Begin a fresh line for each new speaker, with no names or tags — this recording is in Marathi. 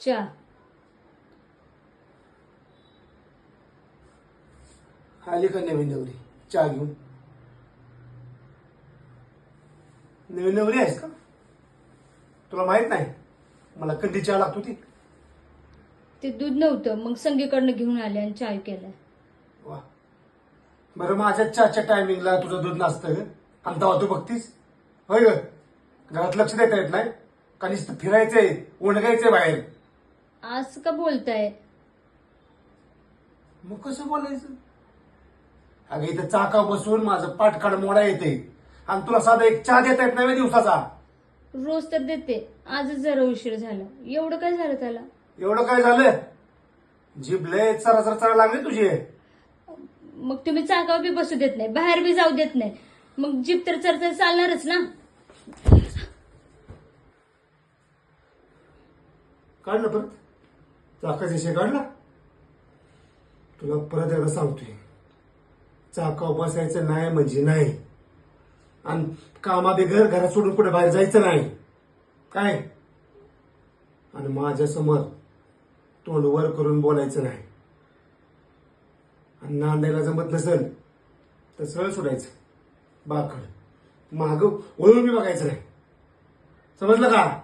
चहा.
आली का नवीन नवरी चहा घेऊन? नवीन नवरी आहेस का? तुला माहित नाही मला कधी चहा लागतो ती?
ते दूध नव्हतं, मग संगीकडनं घेऊन आले आणि चहा केलाय.
वा, बरं माझ्या चहाच्या टायमिंगला तुझं दूध नसतं ग आणि तेव्हा तू बघतीस होय ग? घरात लक्ष देता येत नाही का? नुसतं फिरायचंय, उंडगायचंय बाहेर.
आज का बोलताय?
मग कसं बोलायचं? अगं इथं चाका बसून माझं पाठकाड मोडा येते आणि तुला साधा एक चहा देता येत नाही दिवसाचा.
रोज तर देते, आजच जरा उशीर झाला. एवढं काय झालं त्याला?
एवढं काय झालं? जीभ लय चरा लागली तुझी.
मग तुम्ही चाकावर बी बसू देत नाही, बाहेर बी जाऊ देत नाही, मग जीप तर चरचर चालणारच ना.
काढलं परत चाकाचा विषय काढला. तुला परत एकदा सांगतोय, चाकावर बसायचं नाही म्हणजे नाही, आणि कामाबेगर घरात सोडून कुठे बाहेर जायचं नाही काय. आणि माझ्या समोर तोंड वर करून बोलायचं नाही. आणि नांदायला जमत नसेल तर सरळ सोडायचं बाकड. माग वळून मी बघायचं नाही. समजलं का?